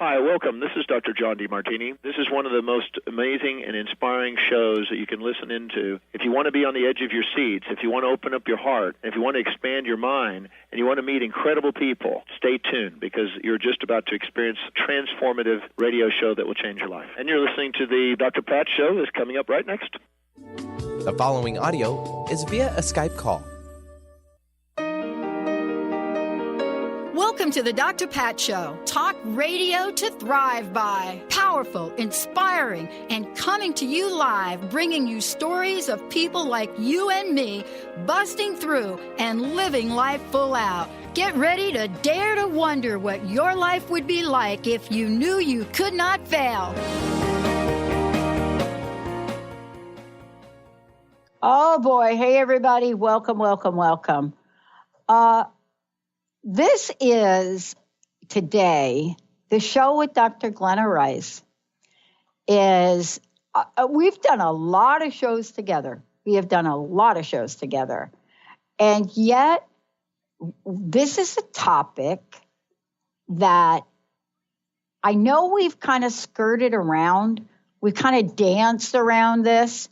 Hi, welcome. This is Dr. John DeMartini. This is one of the most amazing and inspiring shows that you can listen into. If you want to be on the edge of your seats, if you want to open up your heart, if you want to expand your mind, and you want to meet incredible people, stay tuned because you're just about to experience a transformative radio show that will change your life. And you're listening to the Dr. Pat Show that's coming up right next. The following audio is via a Skype call. Welcome to the Dr. Pat Show. Talk radio to thrive by. Powerful, inspiring, and coming to you live, bringing you stories of people like you and me, busting through and living life full out. Get ready to dare to wonder what your life would be like if you knew you could not fail. Oh boy. Hey everybody. Welcome, welcome, welcome. This is today, the show with Dr. Glenna Rice is, we've done a lot of shows together. We have done a lot of shows together. And yet, this is a topic that I know we've kind of skirted around. We've kind of danced around this.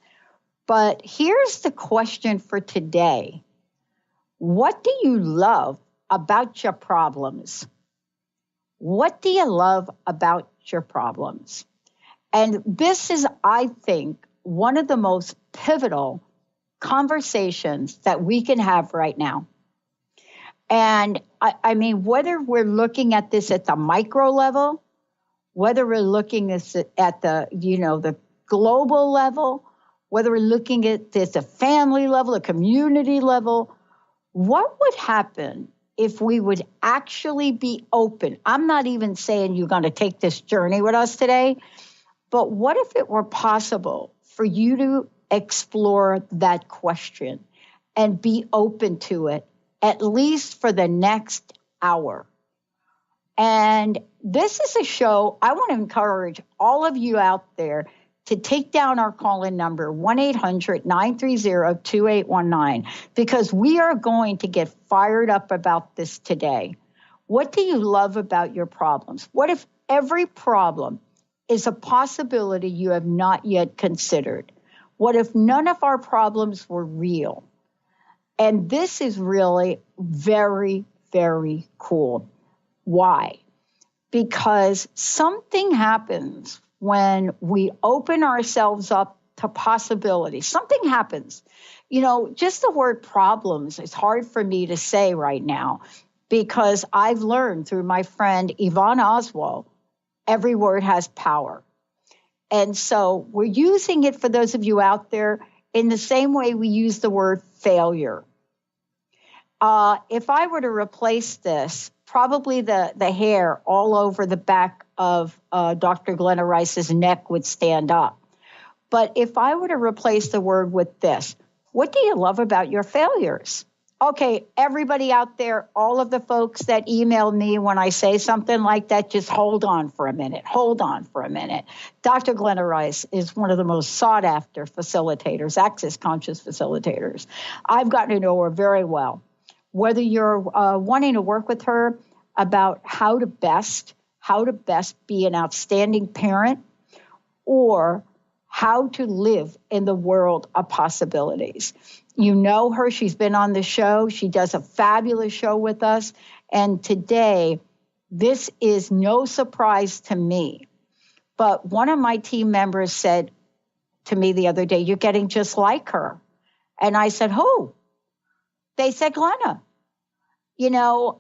But here's the question for today. What do you love about your problems? What do you love about your problems? And this is, I think, one of the most pivotal conversations that we can have right now. And I mean, whether we're looking at this at the micro level, whether we're looking at the, the global level, whether we're looking at this at a family level, a community level, what would happen if we would actually be open? I'm not even saying you're going to take this journey with us today, but what if it were possible for you to explore that question and be open to it, at least for the next hour? And this is a show I want to encourage all of you out there to take down our call-in number, 1-800-930-2819, because we are going to get fired up about this today. What do you love about your problems? What if every problem is a possibility you have not yet considered? What if none of our problems were real? And this is really very, very cool. Why? Because something happens when we open ourselves up to possibilities. Something happens. Just the word problems is hard for me to say right now because I've learned through my friend Yvonne Oswald, every word has power. And so we're using it for those of you out there in the same way we use the word failure. If I were to replace this, probably the hair all over the back of Dr. Glenna Rice's neck would stand up. But if I were to replace the word with this, what do you love about your failures? Okay, everybody out there, all of the folks that email me when I say something like that, just hold on for a minute. Hold on for a minute. Dr. Glenna Rice is one of the most sought after facilitators, access conscious facilitators. I've gotten to know her very well. Whether you're wanting to work with her about how to best be an outstanding parent, or how to live in the world of possibilities. You know her. She's been on the show. She does a fabulous show with us. And today, this is no surprise to me. But one of my team members said to me the other day, "You're getting just like her." And I said, "Who?" They said, "Glenna. You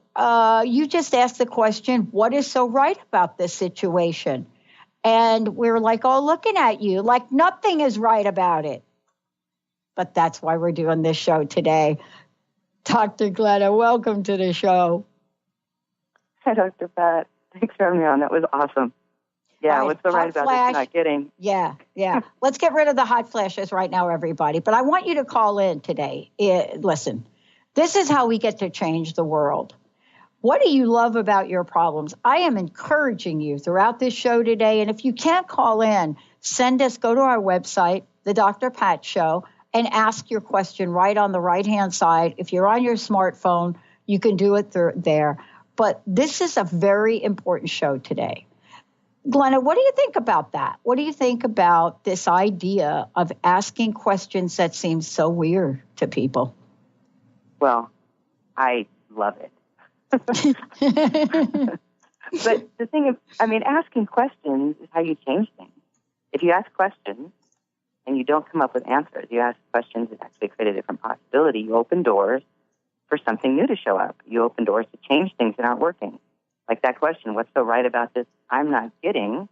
just asked the question, what is so right about this situation?" And we're like, "Oh, looking at you like nothing is right about it." But that's why we're doing this show today. Dr. Glenna, welcome to the show. Hi, Dr. Pat. Thanks for having me on. That was awesome. Yeah, right, what's so right about it? Not getting. Yeah. Let's get rid of the hot flashes right now, everybody. But I want you to call in today. Listen, this is how we get to change the world. What do you love about your problems? I am encouraging you throughout this show today. And if you can't call in, go to our website, The Dr. Pat Show, and ask your question right on the right-hand side. If you're on your smartphone, you can do it there. But this is a very important show today Glenna, what do you think about that? What do you think about this idea of asking questions that seem so weird to people? Well, I love it. But the thing is, asking questions is how you change things. If you ask questions and you don't come up with answers, you ask questions that actually create a different possibility, you open doors for something new to show up. You open doors to change things that aren't working. Like that question, what's so right about this I'm not getting?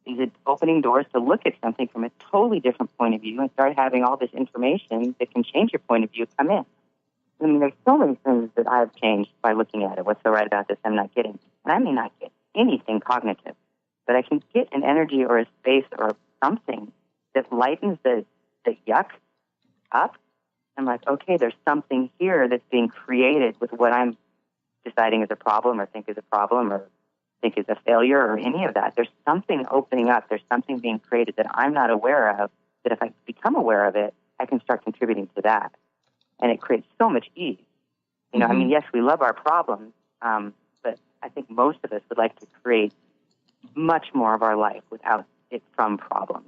Is it opening doors to look at something from a totally different point of view and start having all this information that can change your point of view come in? There's so many things that I've changed by looking at it. What's so right about this I'm not getting? And I may not get anything cognitive, but I can get an energy or a space or something that lightens the yuck up. I'm like, okay, there's something here that's being created with what I'm deciding is a problem or think is a problem or think is a failure or any of that. There's something opening up. There's something being created that I'm not aware of, that if I become aware of it, I can start contributing to that. And it creates so much ease. Yes, we love our problems, but I think most of us would like to create much more of our life without it from problems.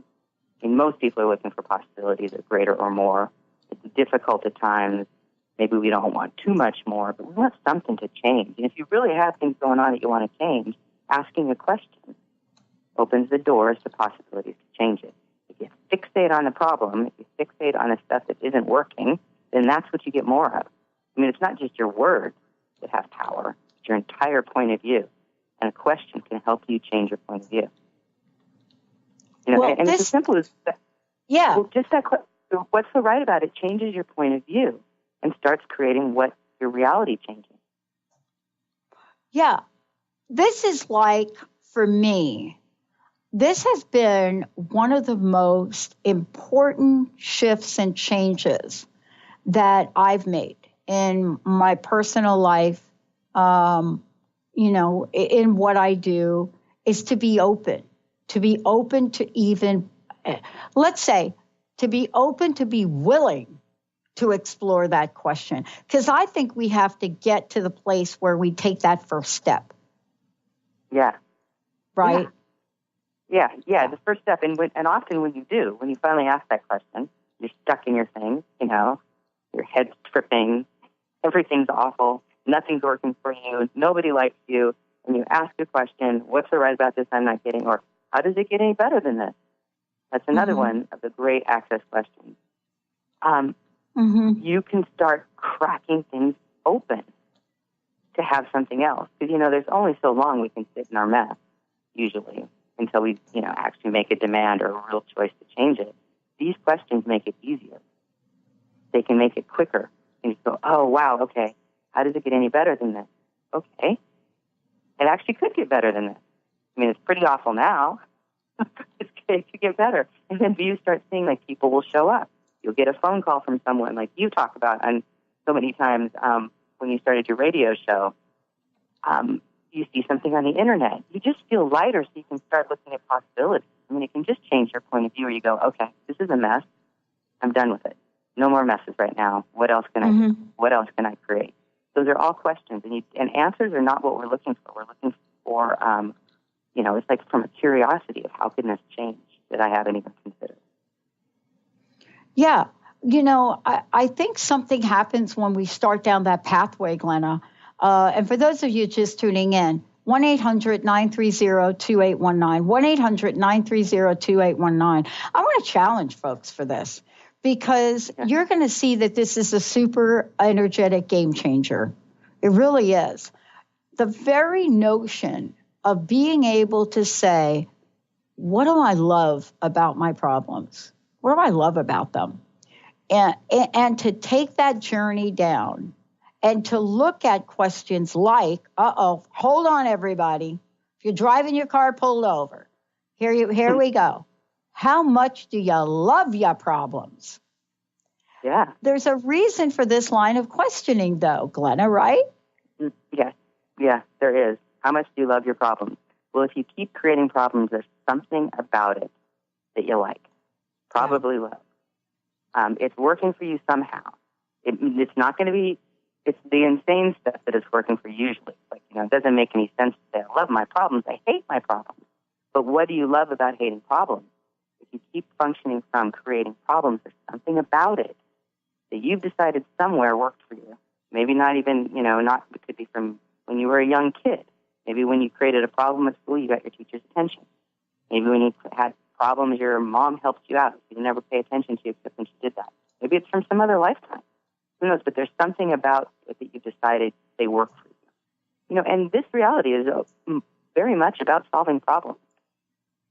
Most people are looking for possibilities of greater or more. It's difficult at times. Maybe we don't want too much more, but we want something to change. And if you really have things going on that you want to change, asking a question opens the doors to possibilities to change it. If you fixate on the problem, if you fixate on the stuff that isn't working, then that's what you get more of. It's not just your words that have power. It's your entire point of view. And a question can help you change your point of view. And it's as simple as that. Yeah. Well, just that what's so right about it changes your point of view and starts creating what your reality changing. Yeah. This is like, for me, this has been one of the most important shifts and changes that I've made in my personal life, in what I do, is to be open to even, let's say, to be open, to be willing to explore that question. Because I think we have to get to the place where we take that first step. Yeah. Right? Yeah, the first step. And often when you finally ask that question, you're stuck in your thing, your head's tripping, everything's awful, nothing's working for you, nobody likes you, and you ask a question, what's so right about this I'm not getting, or how does it get any better than this? That's another one of the great access questions. You can start cracking things open to have something else. Because, there's only so long we can sit in our mess, usually, until we, actually make a demand or a real choice to change it. These questions make it easier. They can make it quicker. And you go, oh, wow, okay, how does it get any better than this? Okay, it actually could get better than this. It's pretty awful now. It could get better. And then you start seeing, people will show up. You'll get a phone call from someone like you talk about and so many times when you started your radio show. You see something on the internet. You just feel lighter so you can start looking at possibilities. It can just change your point of view where you go, okay, this is a mess. I'm done with it. No more messes right now. What else can I do? What else can I create? Those are all questions. And answers are not what we're looking for. We're looking for, it's like from a curiosity of how can this change that I haven't even considered. Yeah. I think something happens when we start down that pathway, Glenna. And for those of you just tuning in, 1-800-930-2819, 1-800-930-2819. I want to challenge folks for this because you're going to see that this is a super energetic game changer. It really is. The very notion of being able to say, what do I love about my problems? What do I love about them? And to take that journey down and to look at questions like, hold on, everybody. If you're driving your car, pull over. Here we go. How much do you love your problems? Yeah. There's a reason for this line of questioning, though, Glenna, right? Yes. Yeah, there is. How much do you love your problems? Well, if you keep creating problems, there's something about it that you like, probably love. It's working for you somehow. It's not going to be, it's the insane stuff that is working for you usually. It doesn't make any sense to say, I love my problems, I hate my problems. But what do you love about hating problems? If you keep functioning from creating problems, there's something about it that you've decided somewhere worked for you. Maybe not even, it could be from when you were a young kid. Maybe when you created a problem at school, you got your teacher's attention. Maybe when you had problems, your mom helped you out. You didn't ever pay attention to you except when she did that. Maybe it's from some other lifetime. Who knows? But there's something about it that you've decided they work for you. And this reality is very much about solving problems.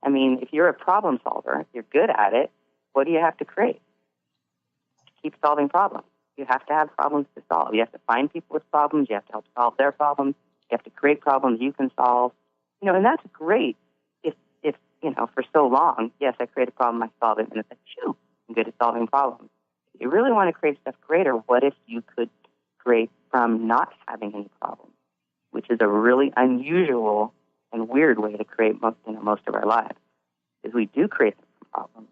I mean, if you're a problem solver, if you're good at it, what do you have to create? Keep solving problems. You have to have problems to solve. You have to find people with problems. You have to help solve their problems. You have to create problems you can solve. And that's great if for so long, yes, I create a problem, I solve it, and it's like, shoo, I'm good at solving problems. If you really want to create stuff greater, what if you could create from not having any problems, which is a really unusual and weird way to create most of our lives, is we do create them from problems.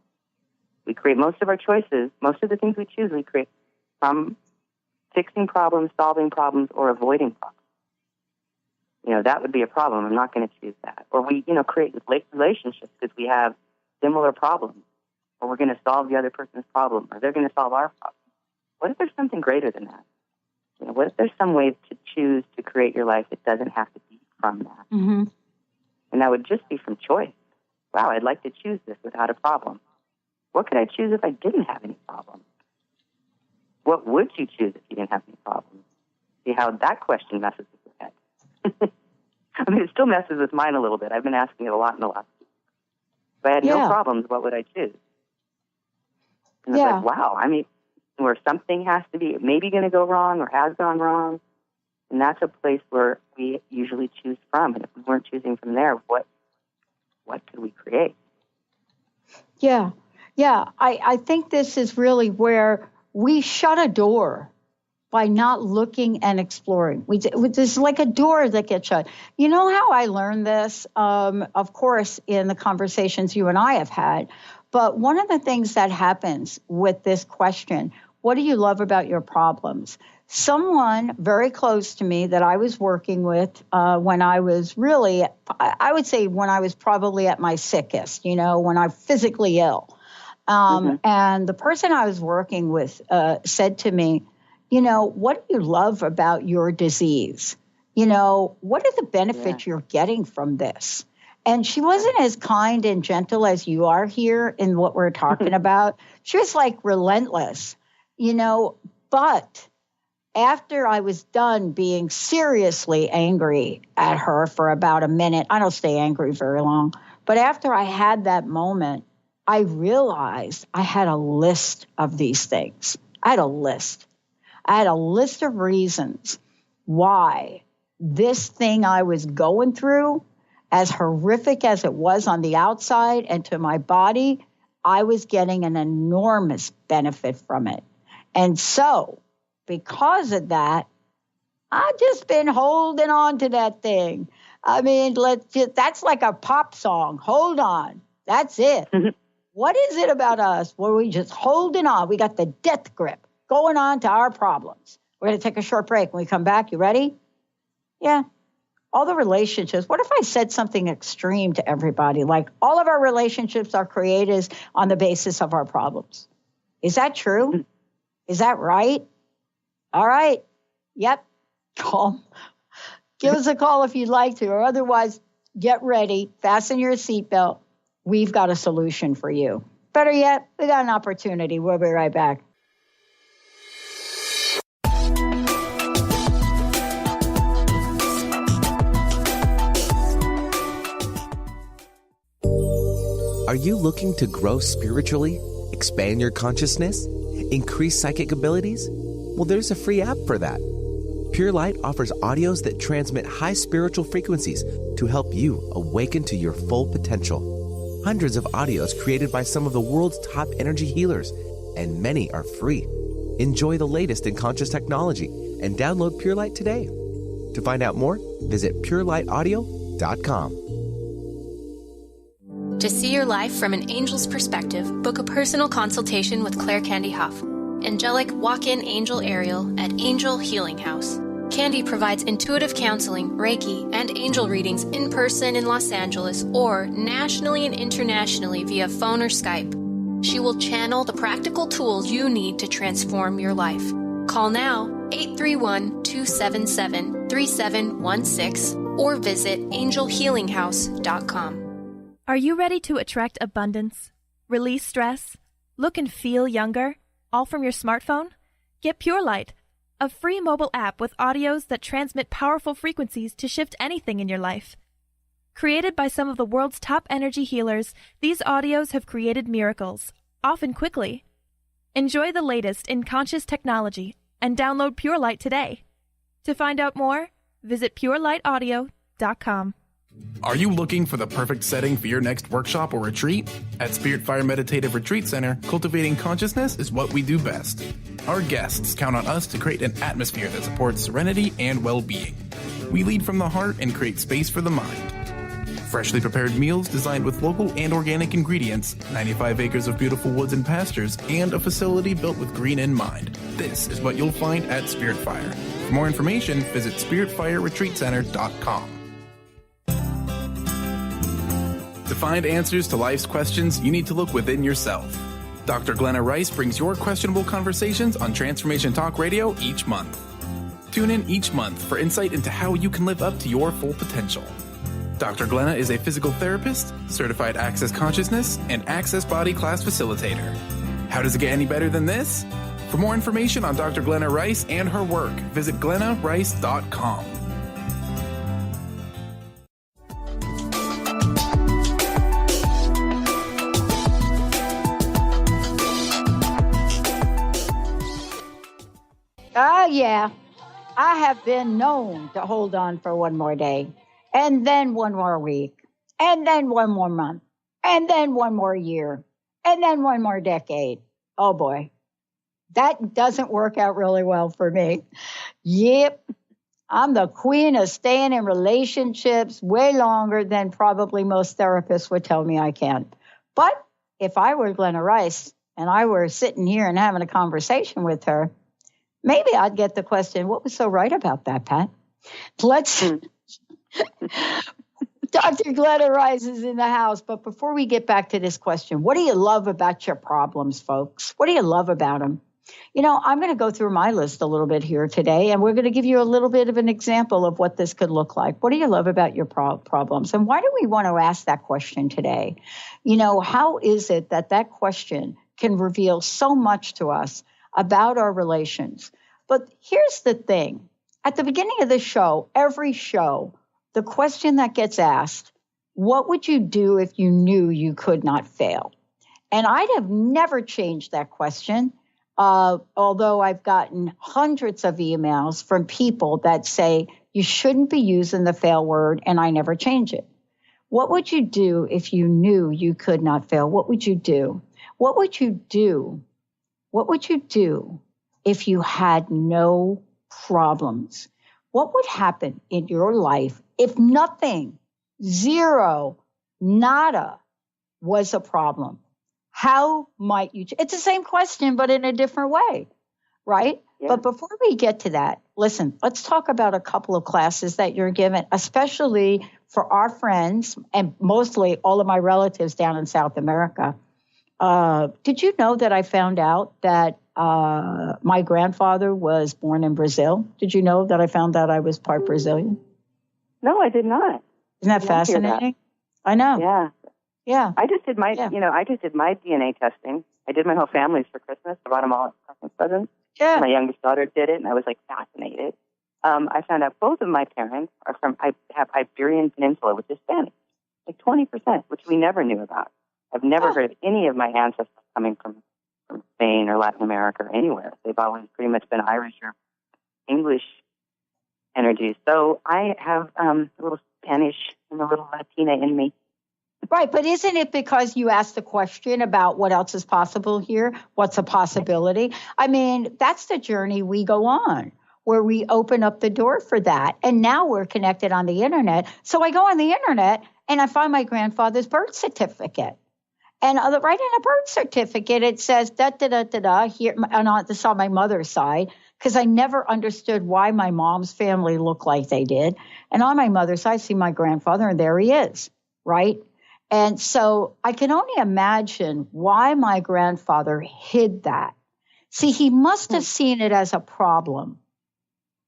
We create most of our choices, most of the things we choose, we create from fixing problems, solving problems, or avoiding problems. That would be a problem. I'm not going to choose that. Or we, create relationships because we have similar problems, or we're going to solve the other person's problem, or they're going to solve our problem. What if there's something greater than that? What if there's some way to choose to create your life that doesn't have to be from that? Mm-hmm. And that would just be from choice. Wow, I'd like to choose this without a problem. What could I choose if I didn't have any problems? What would you choose if you didn't have any problems? See how that question messes with your head. I mean, it still messes with mine a little bit. I've been asking it a lot in the last week. If I had no problems, what would I choose? And it's like, wow, I mean, where something has to be maybe going to go wrong or has gone wrong. And that's a place where we usually choose from. And if we weren't choosing from there, what could we create? Yeah. I think this is really where we shut a door by not looking and exploring. There's like a door that gets shut. You know how I learned this? Of course, in the conversations you and I have had. But one of the things that happens with this question, what do you love about your problems? Someone very close to me that I was working with when I was really, I would say when I was probably at my sickest, when I'm physically ill. And the person I was working with said to me, what do you love about your disease? What are the benefits you're getting from this? And she wasn't as kind and gentle as you are here in what we're talking about. She was like relentless, but after I was done being seriously angry at her for about a minute, I don't stay angry very long, but after I had that moment, I realized I had a list of these things. I had a list of reasons why this thing I was going through, as horrific as it was on the outside and to my body, I was getting an enormous benefit from it. And so, because of that, I've just been holding on to that thing. I mean, that's like a pop song. Hold on. That's it. What is it about us where we just holding on? We got the death grip going on to our problems. We're going to take a short break. When we come back, you ready? Yeah. All the relationships. What if I said something extreme to everybody? Like all of our relationships are created on the basis of our problems. Is that true? Is that right? All right. Yep. Call. Give us a call if you'd like to, or otherwise get ready. Fasten your seatbelt. We've got a solution for you. Better yet, we got an opportunity. We'll be right back. Are you looking to grow spiritually, expand your consciousness, increase psychic abilities? Well, there's a free app for that. Pure Light offers audios that transmit high spiritual frequencies to help you awaken to your full potential. Hundreds of audios created by some of the world's top energy healers, and many are free. Enjoy the latest in conscious technology and download Pure Light today. To find out more, visit purelightaudio.com. To see your life from an angel's perspective, book a personal consultation with Claire Candy Huff, angelic walk-in angel Ariel at Angel Healing House. Candy provides intuitive counseling, Reiki, and angel readings in person in Los Angeles or nationally and internationally via phone or Skype. She will channel the practical tools you need to transform your life. Call now 831-277-3716 or visit angelhealinghouse.com. Are you ready to attract abundance, release stress, look and feel younger, all from your smartphone? Get Pure Light, a free mobile app with audios that transmit powerful frequencies to shift anything in your life. Created by some of the world's top energy healers, these audios have created miracles, often quickly. Enjoy the latest in conscious technology and download Pure Light today. To find out more, visit purelightaudio.com. Are you looking for the perfect setting for your next workshop or retreat? At Spirit Fire Meditative Retreat Center, cultivating consciousness is what we do best. Our guests count on us to create an atmosphere that supports serenity and well-being. We lead from the heart and create space for the mind. Freshly prepared meals designed with local and organic ingredients, 95 acres of beautiful woods and pastures, and a facility built with green in mind. This is what you'll find at Spirit Fire. For more information, visit spiritfireretreatcenter.com. To find answers to life's questions, you need to look within yourself. Dr. Glenna Rice brings your questionable conversations on Transformation Talk Radio each month. Tune in each month for insight into how you can live up to your full potential. Dr. Glenna is a physical therapist, certified Access Consciousness, and Access Body Class facilitator. How does it get any better than this? For more information on Dr. Glenna Rice and her work, visit glennarice.com. Yeah, I have been known to hold on for one more day, and then one more week, and then one more month, and then one more year, and then one more decade. Oh boy, that doesn't work out really well for me. Yep, I'm the queen of staying in relationships way longer than probably most therapists would tell me I can. But if I were Glenna Rice and I were sitting here and having a conversation with her, maybe I'd get the question, what was so right about that, Pat? Dr. Glenna Rice is in the house. But before we get back to this question, what do you love about your problems, folks? What do you love about them? You know, I'm going to go through my list a little bit here today, and we're going to give you a little bit of an example of what this could look like. What do you love about your problems? And why do we want to ask that question today? You know, how is it that that question can reveal so much to us about our relations? But here's the thing. At the beginning of the show, every show, the question that gets asked, what would you do if you knew you could not fail? And I'd have never changed that question, although I've gotten hundreds of emails from people that say you shouldn't be using the fail word, and I never change it. What would you do if you knew you could not fail? What would you do? What would you do? What would you do if you had no problems? What would happen in your life if nothing, zero, nada was a problem? How might you? It's the same question, but in a different way, right? Yeah. But before we get to that, listen, let's talk about a couple of classes that you're given, especially for our friends and mostly all of my relatives down in South America. Did you know that I found out that my grandfather was born in Brazil? Did you know that I found out I was part Brazilian? No, I did not. Isn't that fascinating? I know. Yeah. Yeah. I just did my, I just did my DNA testing. I did my whole family's for Christmas. I brought them all as Christmas presents. Yeah. My youngest daughter did it, and I was like fascinated. I found out both of my parents are from, I have Iberian Peninsula, which is Spanish, like 20%, which we never knew about. I've never heard of any of my ancestors coming from Spain or Latin America or anywhere. They've always pretty much been Irish or English energies. So I have a little Spanish and a little Latina in me. Right, but isn't it because you asked the question about what else is possible here? What's a possibility? I mean, that's the journey we go on, where we open up the door for that. And now we're connected on the internet. So I go on the internet and I find my grandfather's birth certificate. And right in a birth certificate, it says, da-da-da-da-da, here, and this is on my mother's side, because I never understood why my mom's family looked like they did. And on my mother's side, I see my grandfather, and there he is, right? And so I can only imagine why my grandfather hid that. See, he must have seen it as a problem,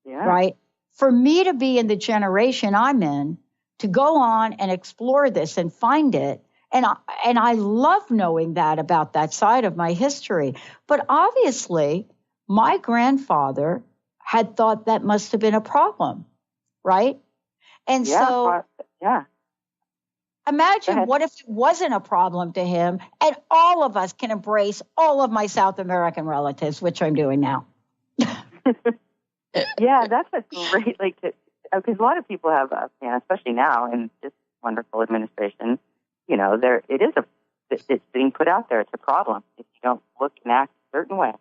right? For me to be in the generation I'm in, to go on and explore this and find it, and I love knowing that about that side of my history. But obviously, my grandfather had thought that must have been a problem, right? And imagine what if it wasn't a problem to him, and all of us can embrace all of my South American relatives, which I'm doing now. Yeah, that's a great, because a lot of people have, especially now in this wonderful administration, it's being put out there. It's a problem if you don't look and act a certain way.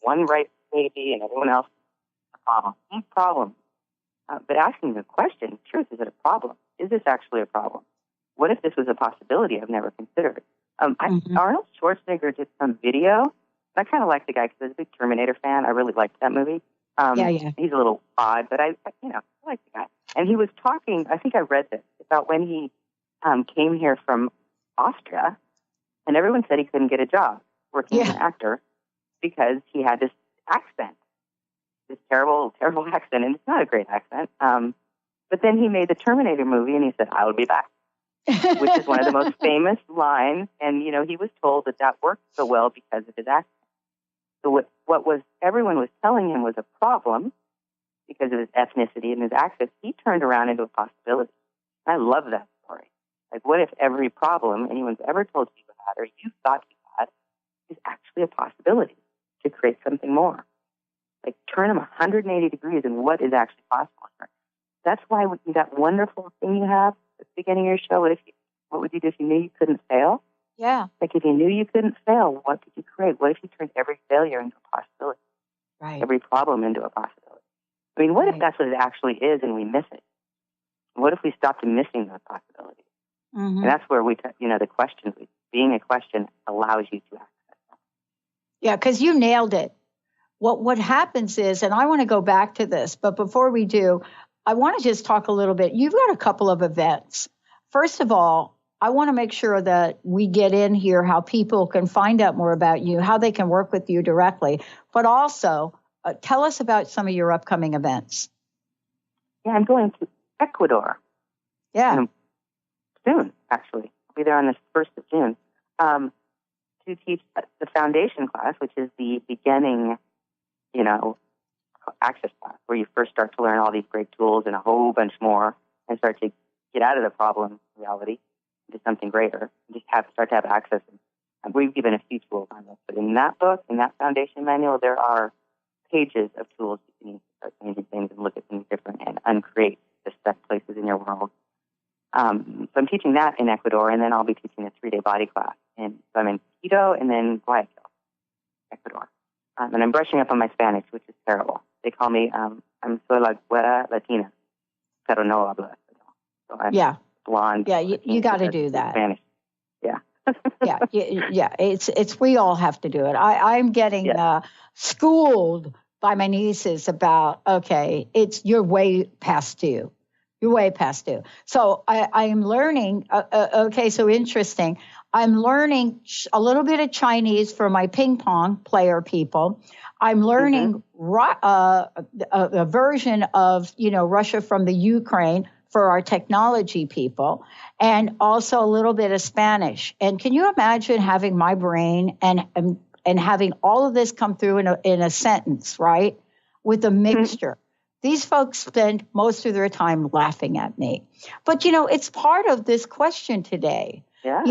One right maybe, and everyone else is a problem. It's a problem. But asking the question, truth, is it a problem? Is this actually a problem? What if this was a possibility I've never considered? Arnold Schwarzenegger did some video. I kind of like the guy because I was a big Terminator fan. I really liked that movie. He's a little odd, but I like the guy. And he was talking, I think I read this, about when he came here from Austria, and everyone said he couldn't get a job working as an actor because he had this accent, this terrible, terrible accent, and it's not a great accent. But then he made the Terminator movie, and he said, "I will be back," which is one of the most famous lines. And, he was told that worked so well because of his accent. So everyone was telling him was a problem because of his ethnicity and his accent, he turned around into a possibility. I love that story. Like, what if every problem anyone's ever told you had or you thought you had is actually a possibility to create something more? Like, turn them 180 degrees and what is actually possible. That's why that wonderful thing you have at the beginning of your show, what would you do if you knew you couldn't fail? Yeah. Like, if you knew you couldn't fail, what could you create? What if you turned every failure into a possibility? Right. Every problem into a possibility? I mean, what if that's what it actually is and we miss it? What if we stopped missing those possibilities? Mm-hmm. And that's where the questions, being a question allows you to access them. Yeah, because you nailed it. What happens is, and I want to go back to this, but before we do, I want to just talk a little bit. You've got a couple of events. First of all, I want to make sure that we get in here how people can find out more about you, how they can work with you directly, but also tell us about some of your upcoming events. Yeah, I'm going to Ecuador. Yeah. Soon, actually. I'll be there on the 1st of June to teach the foundation class, which is the beginning, access class, where you first start to learn all these great tools and a whole bunch more and start to get out of the problem reality into something greater. And just start to have access. And we've given a few tools on this. But in that book, in that foundation manual, there are pages of tools you can use to start changing things and look at things different and uncreate the stuck places in your world. So I'm teaching that in Ecuador, and then I'll be teaching a 3-day body class. So I'm in Quito and then Guayaquil, Ecuador. And I'm brushing up on my Spanish, which is terrible. They call me, I'm soy la güera latina, pero no hablo español. So I'm blonde. Yeah, you got to do that. Spanish. Yeah. yeah. It's we all have to do it. I'm getting schooled by my nieces about, okay, you're way past due. You're way past due. So I am learning. Okay, so interesting. I'm learning a little bit of Chinese for my ping pong player people. I'm learning a version of, Russia from the Ukraine for our technology people, and also a little bit of Spanish. And can you imagine having my brain and having all of this come through in a sentence, right? With a mixture. Mm-hmm. These folks spend most of their time laughing at me. But, it's part of this question today. Yeah,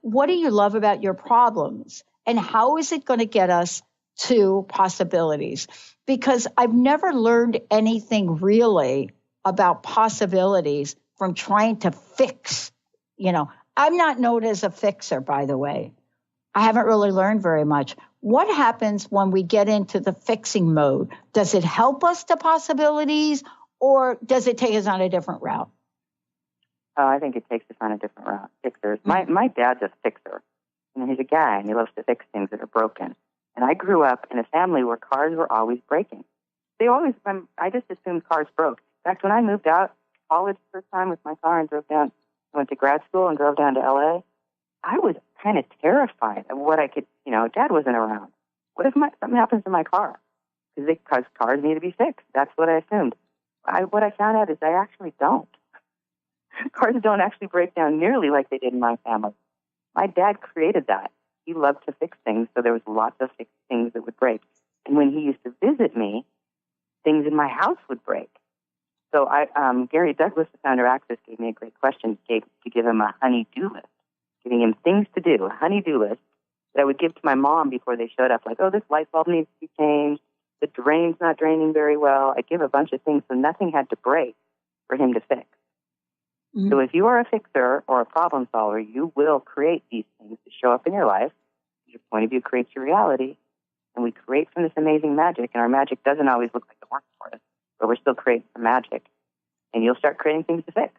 what do you love about your problems? And how is it going to get us to possibilities? Because I've never learned anything really about possibilities from trying to fix. I'm not known as a fixer, by the way. I haven't really learned very much. What happens when we get into the fixing mode? Does it help us to possibilities, or does it take us on a different route? Oh, I think it takes us on a different route. Fixers. My dad's a fixer. He's a guy, and he loves to fix things that are broken. And I grew up in a family where cars were always breaking. I just assumed cars broke. In fact, when I moved out college first time with my car and went to grad school and drove down to LA, I was kind of terrified of what I could, Dad wasn't around. What if something happens to my car? Because cars need to be fixed. That's what I assumed. What I found out is I actually don't. Cars don't actually break down nearly like they did in my family. My dad created that. He loved to fix things, so there was lots of fixed things that would break. And when he used to visit me, things in my house would break. So Gary Douglas, the founder of Access, gave me a great question to give him a honey-do list, giving him things to do, a honey-do list that I would give to my mom before they showed up, like, oh, this light bulb needs to be changed, the drain's not draining very well. I'd give a bunch of things so nothing had to break for him to fix. Mm-hmm. So if you are a fixer or a problem solver, you will create these things to show up in your life. Your point of view creates your reality, and we create from this amazing magic, and our magic doesn't always look like it works for us, but we're still creating some magic. And you'll start creating things to fix,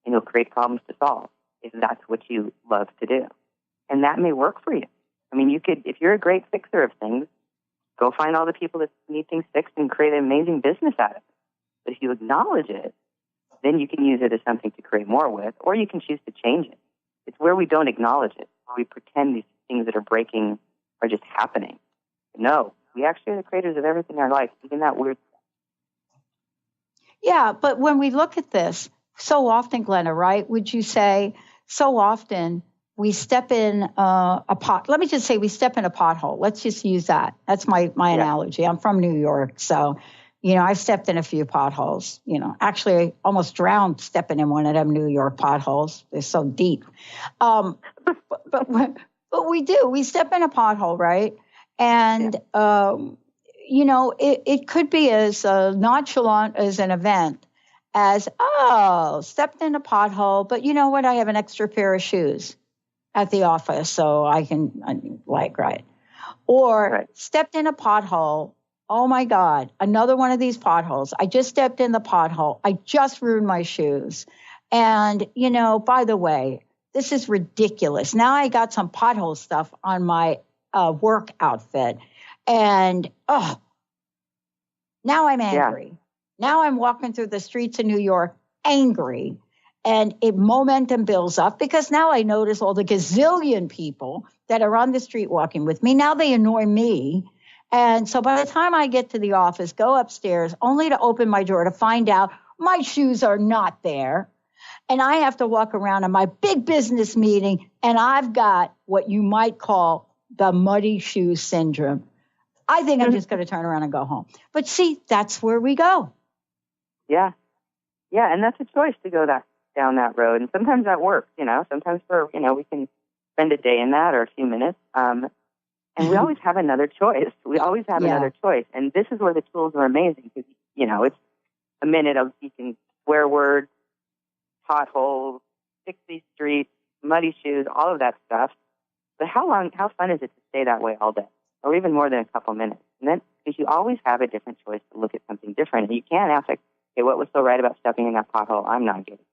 and you'll create problems to solve if that's what you love to do. And that may work for you. I mean, you could, if you're a great fixer of things, go find all the people that need things fixed and create an amazing business out of it. But if you acknowledge it, then you can use it as something to create more with, or you can choose to change it. It's where we don't acknowledge it, where we pretend these things that are breaking are just happening. No, we actually are the creators of everything in our life, even that weird stuff. Yeah, but when we look at this, so often, Glenna, right, would you say so often we step in a pot. Let me just say we step in a pothole. Let's just use that. That's my analogy. I'm from New York, so I've stepped in a few potholes. Actually, I almost drowned stepping in one of them New York potholes. They're so deep. But we do. We step in a pothole, right? And it could be as nonchalant as an event as, stepped in a pothole, but you know what? I have an extra pair of shoes at the office, so I can, right. Or stepped in a pothole. Oh, my God, another one of these potholes. I just stepped in the pothole. I just ruined my shoes. And, by the way, this is ridiculous. Now I got some pothole stuff on my work outfit. And, now I'm angry. Yeah. Now I'm walking through the streets of New York angry. And momentum builds up because now I notice all the gazillion people that are on the street walking with me. Now they annoy me. And so by the time I get to the office, go upstairs, only to open my door to find out my shoes are not there. And I have to walk around in my big business meeting, and I've got what you might call the muddy shoe syndrome. I think I'm just going to turn around and go home. But see, that's where we go. Yeah. Yeah, and that's a choice to go down that road. And sometimes that works, Sometimes we can spend a day in that or a few minutes. And we always have another choice. We always have another choice. And this is where the tools are amazing because, it's a minute of you can swear words, potholes, 60 streets, muddy shoes, all of that stuff. But how fun is it to stay that way all day or even more than a couple minutes? And then because you always have a different choice to look at something different. And you can't ask, okay, what was so right about stepping in that pothole? I'm not getting it.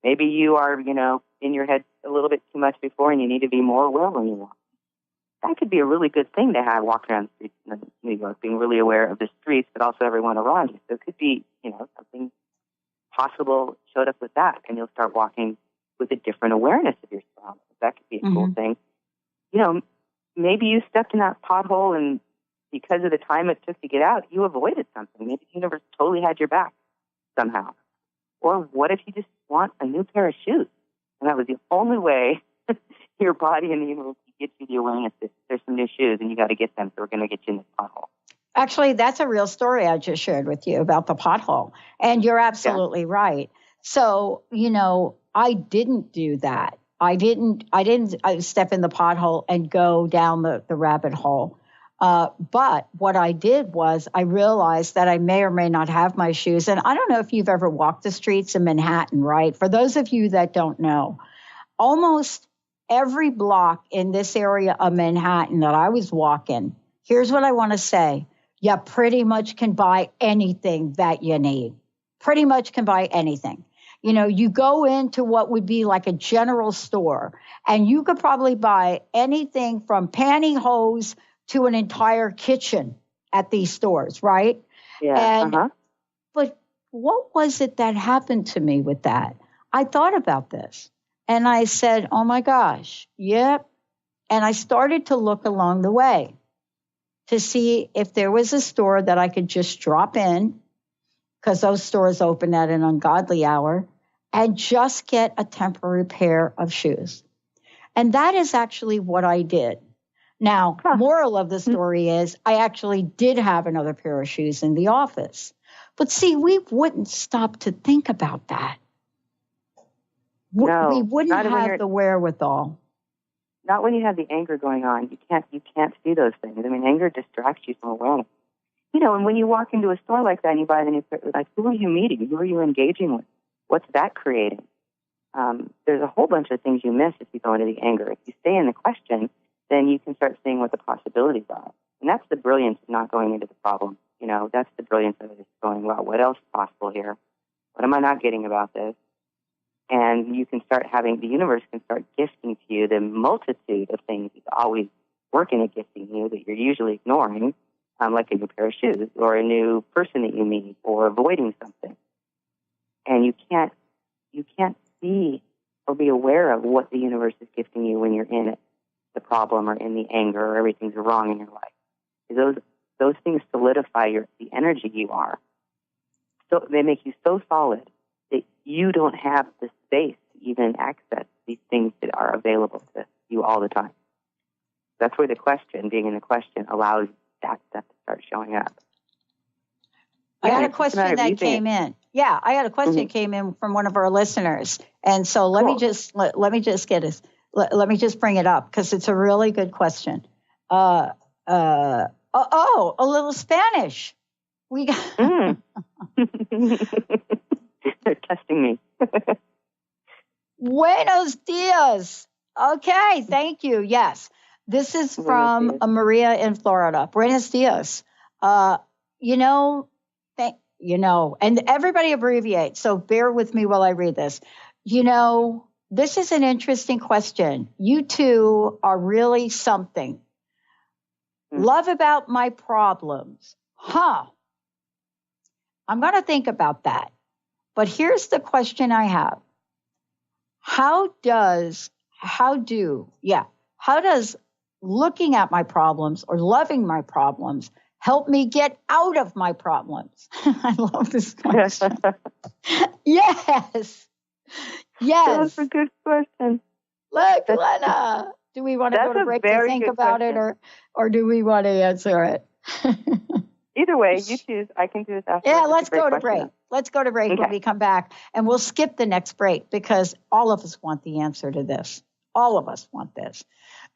Maybe you are, in your head a little bit too much before and you need to be more aware when you walk. That could be a really good thing to have walking around the streets in New York, being really aware of the streets, but also everyone around you. So it could be, something possible showed up with that, and you'll start walking with a different awareness of your surroundings. That could be a cool thing. Maybe you stepped in that pothole, and because of the time it took to get out, you avoided something. Maybe the universe totally had your back somehow. Or what if you just want a new pair of shoes? And that was the only way your body and the universe get you the awareness that there's some new shoes and you got to get them, so we're going to get you in this pothole. Actually, that's a real story I just shared with you about the pothole. And you're absolutely right. So, I didn't do that. I didn't step in the pothole and go down the rabbit hole. But what I did was I realized that I may or may not have my shoes. And I don't know if you've ever walked the streets in Manhattan, right? For those of you that don't know, almost every block in this area of Manhattan that I was walking, here's what I want to say. You pretty much can buy anything that you need. Pretty much can buy anything. You go into what would be like a general store, and you could probably buy anything from pantyhose to an entire kitchen at these stores, right? Yeah. And but what was it that happened to me with that? I thought about this and I said, oh my gosh, yep. And I started to look along the way to see if there was a store that I could just drop in, because those stores open at an ungodly hour, and just get a temporary pair of shoes. And that is actually what I did. Now, moral of the story is I actually did have another pair of shoes in the office. But see, we wouldn't stop to think about that. No, we wouldn't have the wherewithal. Not when you have the anger going on. You can't see those things. I mean, anger distracts you from awareness. You know, and when you walk into a store like that and you buy the new pair, like, who are you meeting? Who are you engaging with? What's that creating? There's a whole bunch of things you miss if you go into the anger. If you stay in the question, then you can start seeing what the possibilities are. And that's the brilliance of not going into the problem. You know, that's the brilliance of it, is going, well, what else is possible here? What am I not getting about this? And you can start having, the universe can start gifting to you the multitude of things it's always working at gifting you that you're usually ignoring, like a new pair of shoes or a new person that you meet or avoiding something. And you can't see or be aware of what the universe is gifting you when you're in it, the problem or in the anger or everything's wrong in your life. Those things solidify the energy you are. So they make you so solid that you don't have the space to even access these things that are available to you all the time. That's where the question, being in the question, allows that stuff to start showing up. I got a question that came in. Yeah, I got a question that came in from one of our listeners, and so let me just bring it up because it's a really good question. A little Spanish. We got. They're testing me. Buenos dias. Okay, thank you. Yes, this is from Maria in Florida. Buenos dias. And everybody abbreviates, so bear with me while I read this. This is an interesting question. You two are really something. Love about my problems. I'm going to think about that. But here's the question I have. How does looking at my problems or loving my problems help me get out of my problems? I love this question. Yes. That's a good question. Look, Glenna, do we want to go to break to think about it, or do we want to answer it? Either way, you choose. I can do this after. Yeah, let's go to break. Let's go to break when we come back. And we'll skip the next break because all of us want the answer to this. All of us want this.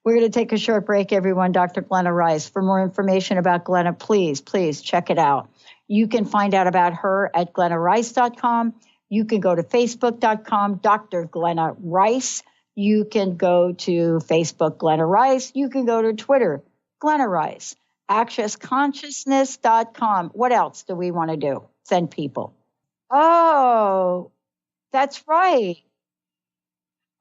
We're going to take a short break, everyone. Dr. Glenna Rice. For more information about Glenna, please check it out. You can find out about her at glennarice.com. You can go to facebook.com, Dr. Glenna Rice. You can go to Facebook, Glenna Rice. You can go to Twitter, Glenna Rice. accessconsciousness.com. What else do we want to do? Send people. Oh, that's right.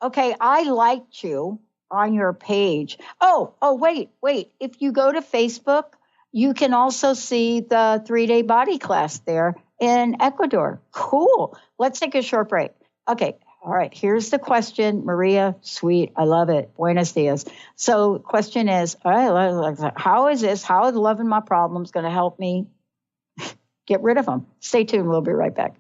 Okay, I liked you on your page. Oh, wait. If you go to Facebook, you can also see the 3-day body class there in Ecuador. Cool. Let's take a short break. Okay. All right. Here's the question. Maria, sweet. I love it. Buenos dias. So question is, all right, how is loving my problems going to help me get rid of them? Stay tuned. We'll be right back.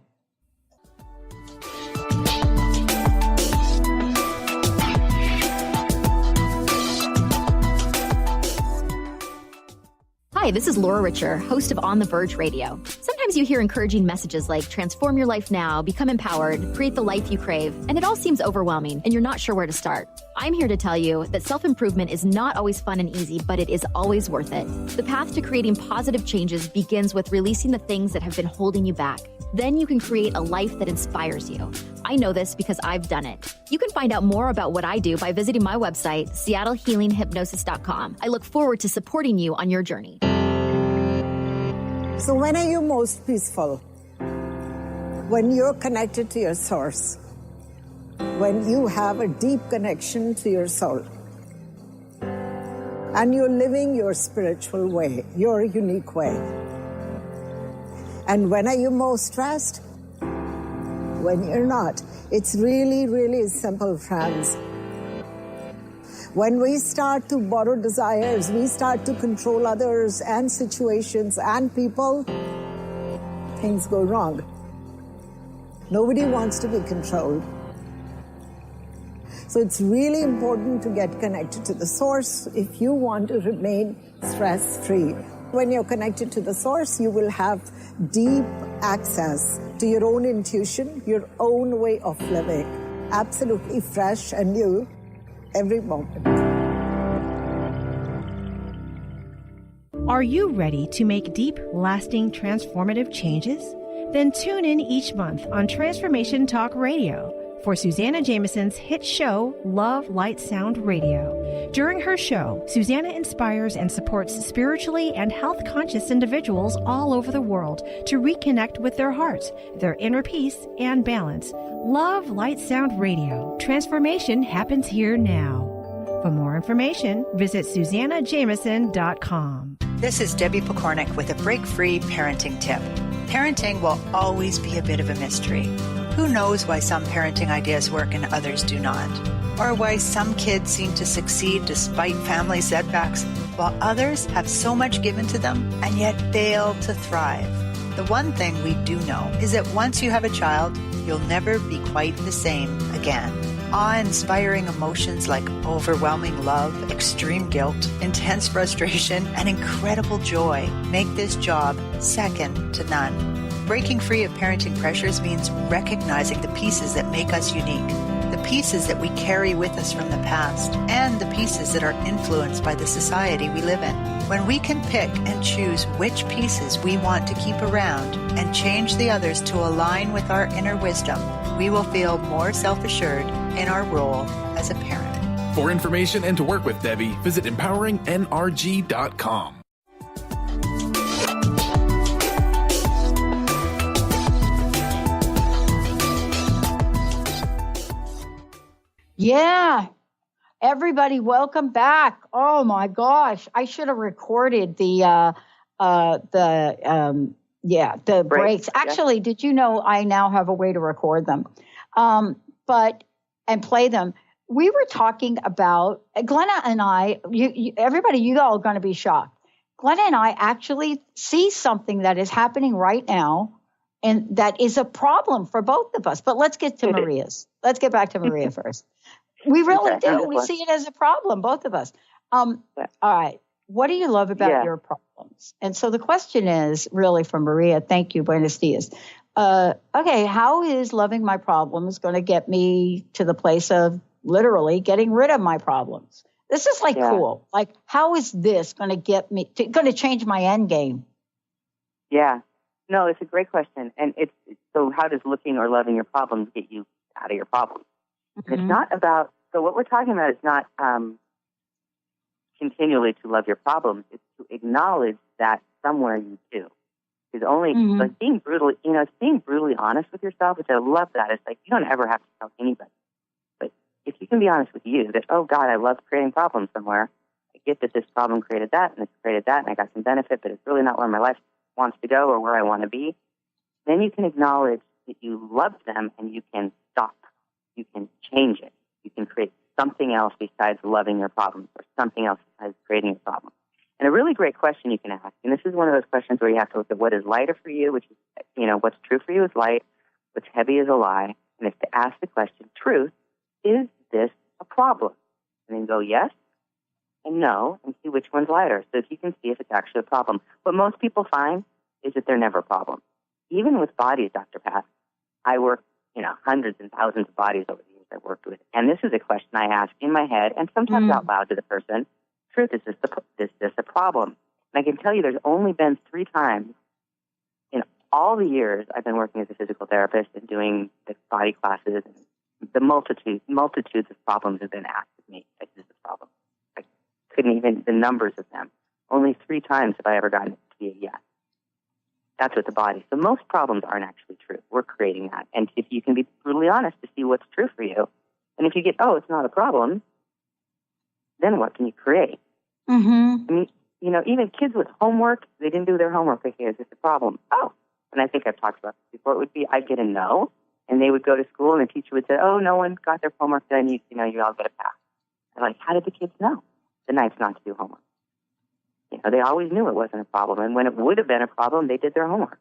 Hi, this is Laura Richer, host of On the Verge Radio. Sometimes you hear encouraging messages like transform your life now, become empowered, create the life you crave, and it all seems overwhelming and you're not sure where to start. I'm here to tell you that self-improvement is not always fun and easy, but it is always worth it. The path to creating positive changes begins with releasing the things that have been holding you back. Then you can create a life that inspires you. I know this because I've done it. You can find out more about what I do by visiting my website, seattlehealinghypnosis.com. I look forward to supporting you on your journey. So when are you most peaceful? When you're connected to your source. When you have a deep connection to your soul. and you're living your spiritual way, your unique way. And when are you most stressed? When you're not. It's really, really simple, friends. When we start to borrow desires, we start to control others and situations and people, things go wrong. Nobody wants to be controlled. So it's really important to get connected to the source if you want to remain stress-free. When you're connected to the source, you will have deep access to your own intuition, your own way of living, absolutely fresh and new every moment. Are you ready to make deep, lasting, transformative changes? Then tune in each month on Transformation Talk Radio for Susanna Jameson's hit show, Love, Light, Sound Radio. During her show, Susanna inspires and supports spiritually and health-conscious individuals all over the world to reconnect with their hearts, their inner peace, and balance. Love, Light, Sound Radio. Transformation happens here now. For more information, visit SusannaJameson.com. This is Debbie Pokornik with a break-free parenting tip. Parenting will always be a bit of a mystery. Who knows why some parenting ideas work and others do not? Or why some kids seem to succeed despite family setbacks, while others have so much given to them and yet fail to thrive. The one thing we do know is that once you have a child, you'll never be quite the same again. Awe-inspiring emotions like overwhelming love, extreme guilt, intense frustration, and incredible joy make this job second to none. Breaking free of parenting pressures means recognizing the pieces that make us unique, the pieces that we carry with us from the past, and the pieces that are influenced by the society we live in. When we can pick and choose which pieces we want to keep around and change the others to align with our inner wisdom, we will feel more self-assured in our role as a parent. For information and to work with Debbie, visit empoweringnrg.com. Yeah. Everybody, welcome back. Oh my gosh. I should have recorded the breaks. Actually, did you know I now have a way to record them? And play them. We were talking about Glenna and I, everybody, you all are going to be shocked. Glenna and I actually see something that is happening right now, and that is a problem for both of us. But let's get to Maria's. Let's get back to Maria first. We really do. We see it as a problem, both of us. All right. What do you love about your problems? And so the question is really from Maria. Thank you. Buenos dias. Okay, how is loving my problems going to get me to the place of literally getting rid of my problems? This is cool. Like, how is this going to get me, going to change my end game? Yeah. No, it's a great question. And so how does looking or loving your problems get you out of your problems? Mm-hmm. It's not about, so what we're talking about is not continually to love your problems. It's to acknowledge that somewhere you do. Is only like being brutally, it's being brutally honest with yourself, which I love that. It's like you don't ever have to tell anybody. But if you can be honest with you that, oh God, I love creating problems somewhere. I get that this problem created that and it's created that and I got some benefit, but it's really not where my life wants to go or where I want to be. Then you can acknowledge that you love them and you can stop. You can change it. You can create something else besides loving your problems or something else besides creating a problem. And a really great question you can ask, and this is one of those questions where you have to look at what is lighter for you, which is, what's true for you is light, what's heavy is a lie, and it's to ask the question, truth, is this a problem? And then go yes and no and see which one's lighter so that you can see if it's actually a problem. What most people find is that they're never a problem. Even with bodies, Dr. Pat, I work, hundreds and thousands of bodies over the years I've worked with, and this is a question I ask in my head and sometimes out loud to the person. Truth, is this a problem? And I can tell you there's only been 3 times in all the years I've been working as a physical therapist and doing the body classes, and the multitudes of problems have been asked of me, is this a problem? I couldn't even, the numbers of them. Only 3 times have I ever gotten it to be a yes. That's with the body. So most problems aren't actually true. We're creating that. And if you can be brutally honest to see what's true for you, and if you get, it's not a problem, then what can you create? Mm-hmm. I mean, even kids with homework, they didn't do their homework. Okay, is this a problem? Oh, and I think I've talked about this before. It would be, I'd get a no, and they would go to school, and the teacher would say, oh, no one got their homework done. You all get a pass. I'm like, how did the kids know the night's not to do homework? They always knew it wasn't a problem, and when it would have been a problem, they did their homework.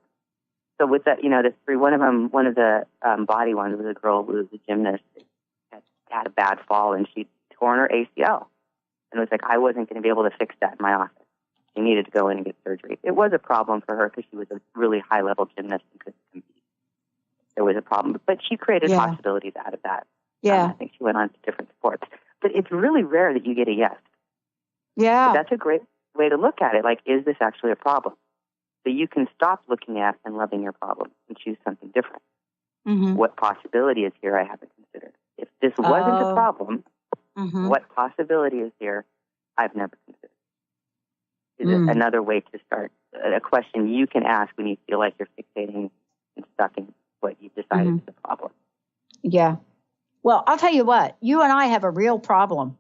So with that, the three, one of the body ones was a girl who was a gymnast, had a bad fall, and she torn her ACL. And it was like, I wasn't going to be able to fix that in my office. She needed to go in and get surgery. It was a problem for her because she was a really high-level gymnast and couldn't compete. There was a problem. But she created possibilities out of that. Yeah. I think she went on to different sports. But it's really rare that you get a yes. Yeah. But that's a great way to look at it. Like, is this actually a problem? So you can stop looking at and loving your problem and choose something different. Mm-hmm. What possibility is here I haven't considered? If this wasn't a problem, what possibility is here I've never considered? Is it another way to start? A question you can ask when you feel like you're fixating and stuck in what you decided is the problem. Yeah. Well, I'll tell you what. You and I have a real problem.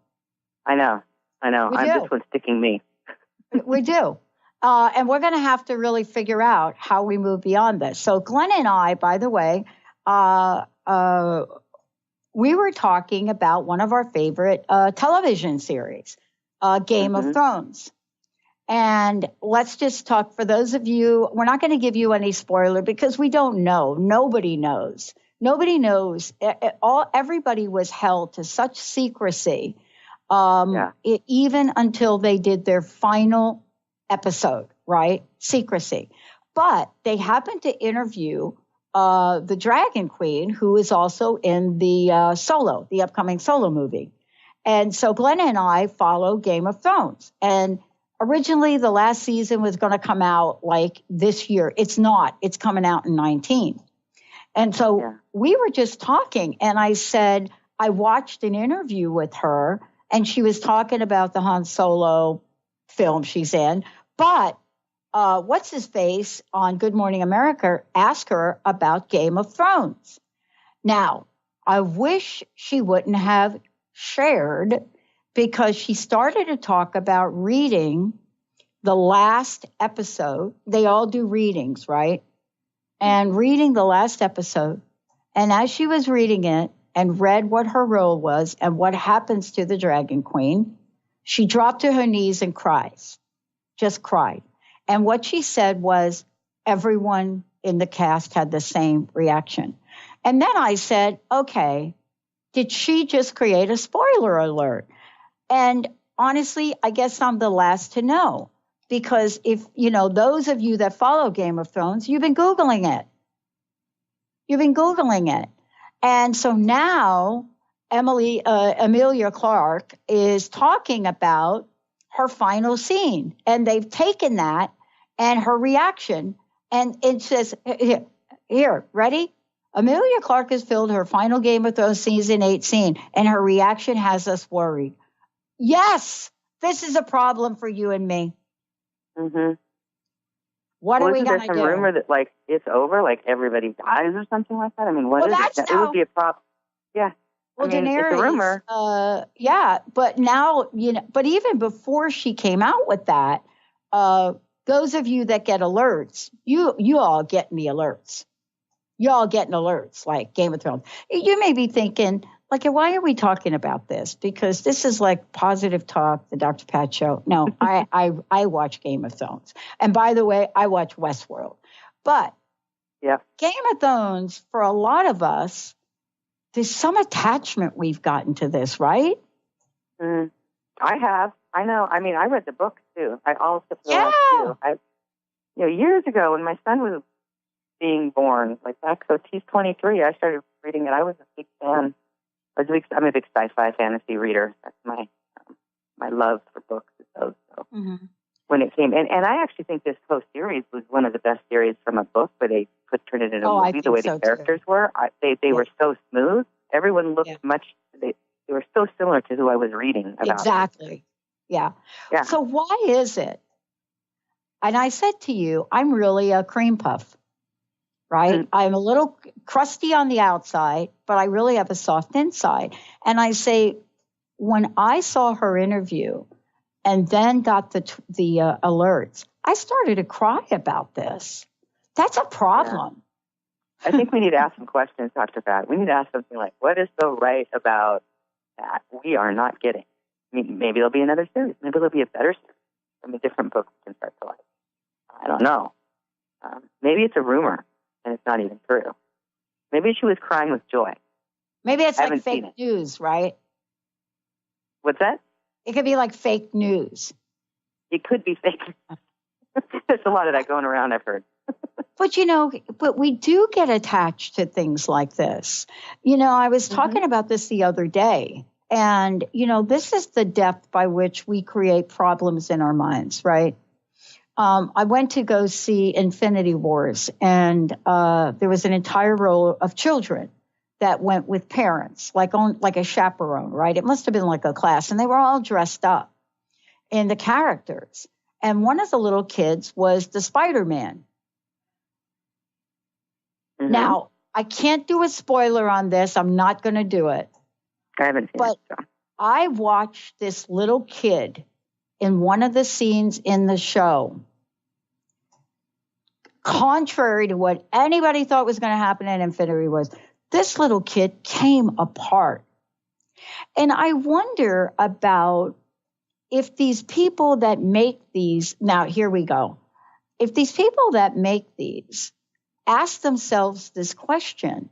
I know. This one's sticking me. We do. And we're going to have to really figure out how we move beyond this. So Glenna and I, by the way, we were talking about one of our favorite television series, Game of Thrones. And let's just talk, for those of you, we're not going to give you any spoiler because we don't know. Nobody knows. Nobody knows. Everybody was held to such secrecy, even until they did their final episode, right? Secrecy. But they happened to interview the Dragon Queen, who is also in the upcoming Solo movie. And so Glenna and I follow Game of Thrones. And originally the last season was going to come out like this year. It's not. It's coming out in 2019. And so we were just talking, and I said, I watched an interview with her, and she was talking about the Han Solo film she's in. But what's his face on Good Morning America asked her about Game of Thrones. Now, I wish she wouldn't have shared, because she started to talk about reading the last episode. They all do readings, right? And reading the last episode. And as she was reading it and read what her role was and what happens to the Dragon Queen, she dropped to her knees and cries. Just cried. And what she said was, everyone in the cast had the same reaction. And then I said, okay, did she just create a spoiler alert? And honestly, I guess I'm the last to know. Because if, those of you that follow Game of Thrones, you've been Googling it. And so now Emilia Clarke is talking about her final scene. And they've taken that and her reaction. And it says, here, ready? Emilia Clarke has filled her final Game of Thrones season 8 scene, and her reaction has us worried. Yes, this is a problem for you and me. Mm-hmm. What are we going to do? Wasn't there some rumor that, like, it's over, like everybody dies or something like that? I mean, what is it? It would be a problem. Yeah. Well, Daenerys, it's a rumor. But now, but even before she came out with that, those of you that get alerts, you all getting the alerts. You all getting alerts like Game of Thrones. You may be thinking, like, why are we talking about this? Because this is like Positive Talk, the Dr. Pat Show. No, I watch Game of Thrones. And by the way, I watch Westworld. But Game of Thrones, for a lot of us, there's some attachment we've gotten to this, right? I have. I know. I mean, I read the book, too. I also too. Years ago when my son was being born, like back, so he's 23, I started reading it. I was a big fan. I'm a big sci-fi fantasy reader. That's my love for books. So when it came, and I actually think this whole series was one of the best series from a book where they turned it into a movie. The way the characters were, they were so smooth. Everyone looked they were so similar to who I was reading about. Exactly. Yeah. So why is it? And I said to you, I'm really a cream puff. Right? I'm a little crusty on the outside, but I really have a soft inside. And I say, when I saw her interview, and then got the alerts, I started to cry about this. That's a problem. Yeah. I think we need to ask some questions, Dr. Pat. We need to ask something like, what is so right about that we are not getting? I mean, maybe there'll be another series. Maybe there'll be a better series from a different book we can start to like. I don't know. Maybe it's a rumor, and it's not even true. Maybe she was crying with joy. Maybe it's like fake news, right? What's that? It could be like fake news. It could be fake. There's a lot of that going around, I've heard. But we do get attached to things like this. I was talking about this the other day, and, this is the depth by which we create problems in our minds, right? I went to go see Infinity Wars, and there was an entire row of children that went with parents, like a chaperone, right? It must have been like a class, and they were all dressed up in the characters. And one of the little kids was the Spider-Man. Mm-hmm. Now, I can't do a spoiler on this. I'm not going to do it. I haven't seen it. So. I watched this little kid in one of the scenes in the show, contrary to what anybody thought was going to happen in Infinity Wars. This little kid came apart. And I wonder about if these people that make these, now here we go, if these people that make these ask themselves this question,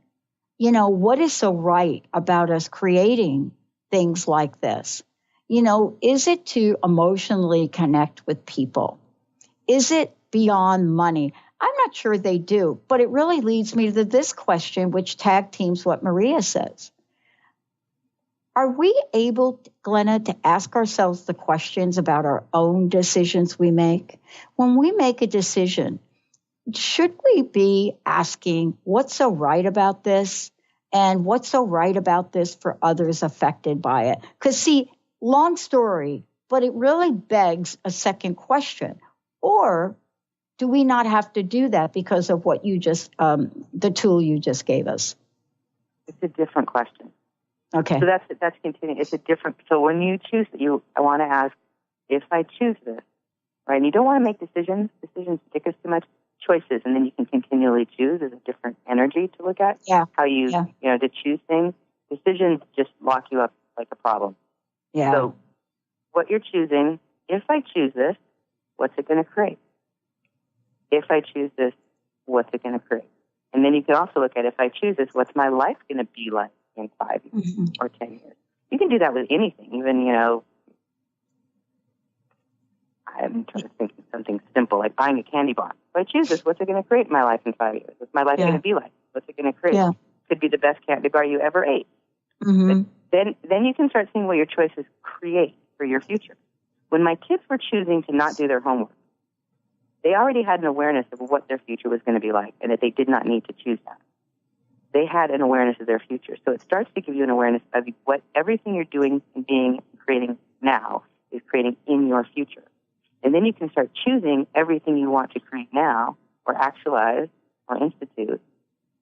what is so right about us creating things like this? Is it to emotionally connect with people? Is it beyond money? I'm not sure they do, but it really leads me to this question, which tag teams what Maria says. Are we able, Glenna, to ask ourselves the questions about our own decisions we make? When we make a decision, should we be asking what's so right about this and what's so right about this for others affected by it? Because, see, long story, but it really begs a second question. Or do we not have to do that because of what you just, the tool you just gave us? It's a different question. Okay. So that's continuing. It's a different. So when you choose, I want to ask, if I choose this, right? And you don't want to make decisions. Decisions take us too much. Choices, and then you can continually choose. There's a different energy to look at. Yeah. How you to choose things. Decisions just lock you up like a problem. Yeah. So what you're choosing, if I choose this, what's it going to create? If I choose this, what's it going to create? And then you can also look at, if I choose this, what's my life going to be like in 5 years or 10 years? You can do that with anything, even, I'm trying to think of something simple, like buying a candy bar. If I choose this, what's it going to create in my life in 5 years? What's my life going to be like? What's it going to create? Yeah. Could be the best candy bar you ever ate. Mm-hmm. But then you can start seeing what your choices create for your future. When my kids were choosing to not do their homework, they already had an awareness of what their future was going to be like, and that they did not need to choose that. They had an awareness of their future. So it starts to give you an awareness of what everything you're doing and being and creating now is creating in your future. And then you can start choosing everything you want to create now or actualize or institute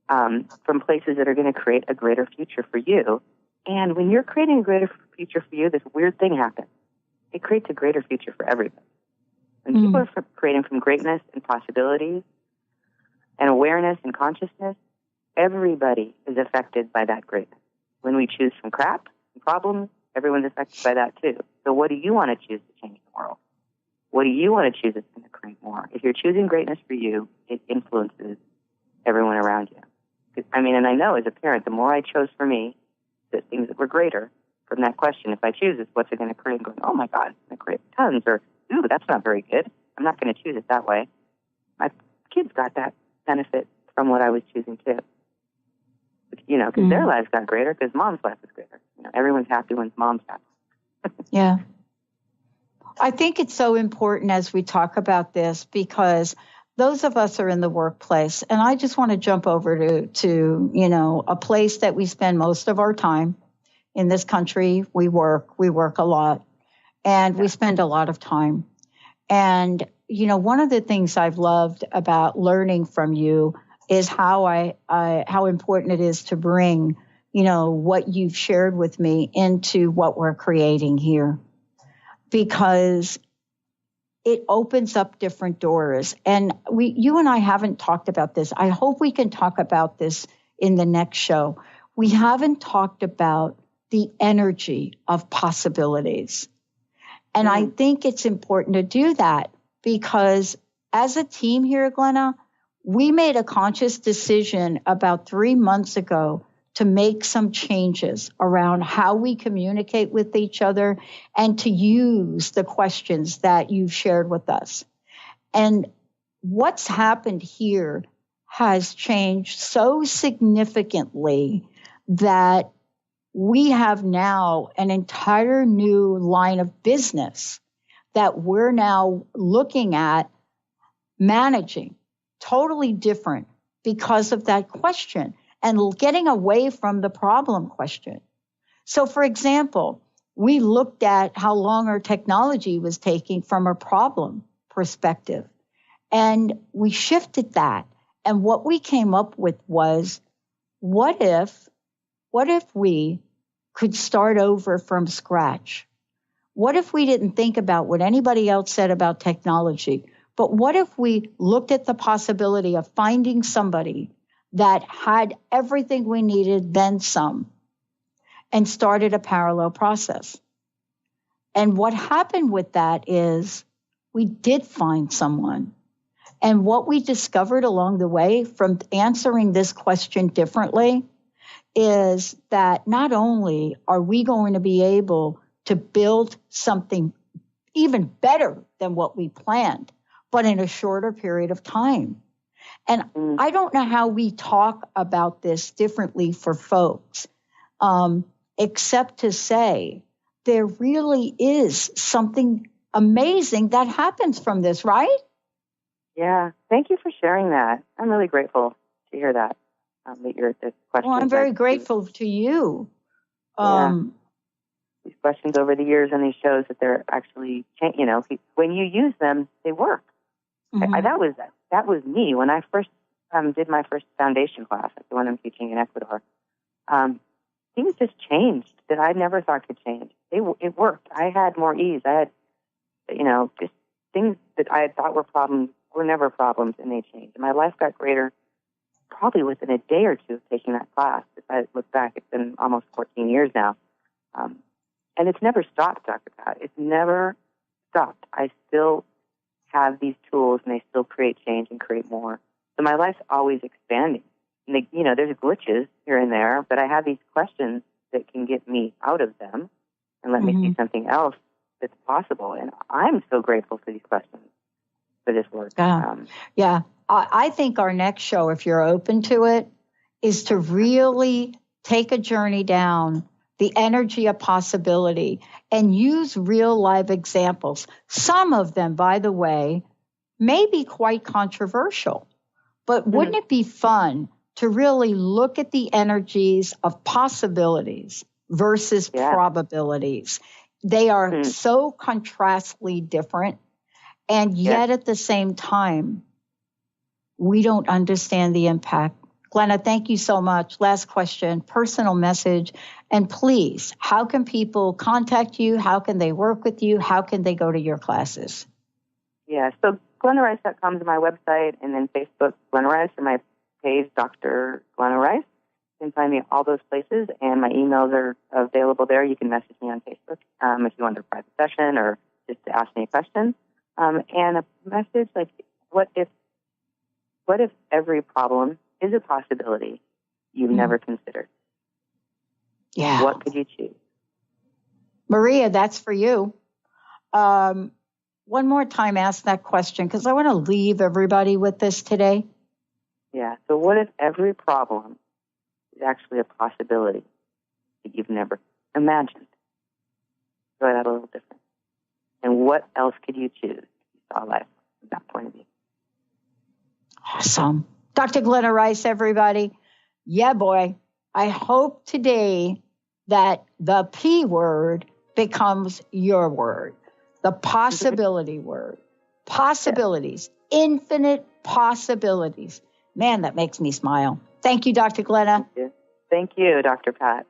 from places that are going to create a greater future for you. And when you're creating a greater future for you, this weird thing happens. It creates a greater future for everybody. When people are creating from greatness and possibilities and awareness and consciousness, everybody is affected by that greatness. When we choose from crap and problems, everyone's affected by that too. So what do you want to choose to change the world? What do you want to choose that's going to create more? If you're choosing greatness for you, it influences everyone around you. And I know as a parent, the more I chose for me, the things that were greater from that question, if I choose this, what's it going to create? And going, oh my God, it's going to create tons, or, ooh, that's not very good. I'm not going to choose it that way. My kids got that benefit from what I was choosing too. Because their lives got greater because mom's life was greater. Everyone's happy when mom's happy. Yeah. I think it's so important as we talk about this, because those of us are in the workplace, and I just want to jump over to a place that we spend most of our time in this country. We work a lot, and we spend a lot of time. And, one of the things I've loved about learning from you is how how important it is to bring, what you've shared with me into what we're creating here. because it opens up different doors. And you and I haven't talked about this. I hope we can talk about this in the next show. We haven't talked about the energy of possibilities. And I think it's important to do that because as a team here, Glenna, we made a conscious decision about 3 months ago to make some changes around how we communicate with each other and to use the questions that you've shared with us. And what's happened here has changed so significantly that we have now an entire new line of business that we're now looking at managing totally different because of that question and getting away from the problem question. So, for example, we looked at how long our technology was taking from a problem perspective, and we shifted that. And what we came up with was, what if we could start over from scratch? What if we didn't think about what anybody else said about technology? But what if we looked at the possibility of finding somebody that had everything we needed, then some, and started a parallel process? And what happened with that is we did find someone. And what we discovered along the way from answering this question differently is that not only are we going to be able to build something even better than what we planned, but in a shorter period of time. And I don't know how we talk about this differently for folks, except to say there really is something amazing that happens from this, right? Yeah. Thank you for sharing that. I'm really grateful to hear that. This question. Well, I'm very grateful to you. These questions over the years and these shows that they're actually, when you use them, they work. Mm-hmm. That was me when I first did my first foundation class, like the one I'm teaching in Ecuador. Things just changed that I never thought could change. It worked. I had more ease. I had, just things that I had thought were problems were never problems, and they changed. And my life got greater probably within a day or two of taking that class. If I look back, it's been almost 14 years now. And it's never stopped, Dr. Pat. It's never stopped. I still have these tools, and they still create change and create more. So my life's always expanding. And there's glitches here and there, but I have these questions that can get me out of them and let me see something else that's possible. And I'm so grateful for these questions, for this work. I think our next show, if you're open to it, is to really take a journey down the energy of possibility and use real live examples. Some of them, by the way, may be quite controversial, but wouldn't it be fun to really look at the energies of possibilities versus probabilities? They are so contrastly different, and yet at the same time, we don't understand the impact. Glenna, thank you so much. Last question, personal message. And please, how can people contact you? How can they work with you? How can they go to your classes? Yeah, so GlennaRice.com is my website, and then Facebook, Glenna Rice, or my page, Dr. Glenna Rice. You can find me at all those places, and my emails are available there. You can message me on Facebook if you want a private session or just to ask me a question. And a message like, what if every problem is a possibility you've never considered? Yeah. What could you choose? Maria, that's for you. One more time, ask that question, because I want to leave everybody with this today. Yeah. So what if every problem is actually a possibility that you've never imagined? Try that a little different. And what else could you choose if you saw life from that point of view? Awesome. Dr. Glenna Rice, everybody. Yeah, boy. I hope today that the P word becomes your word. The possibility word. Possibilities. Infinite possibilities. Man, that makes me smile. Thank you, Dr. Glenna. Thank you, Dr. Pat.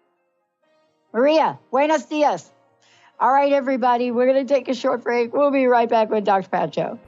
Maria, buenos dias. All right, everybody, we're going to take a short break. We'll be right back with Dr. Pat Show.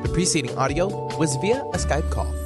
The preceding audio was via a Skype call.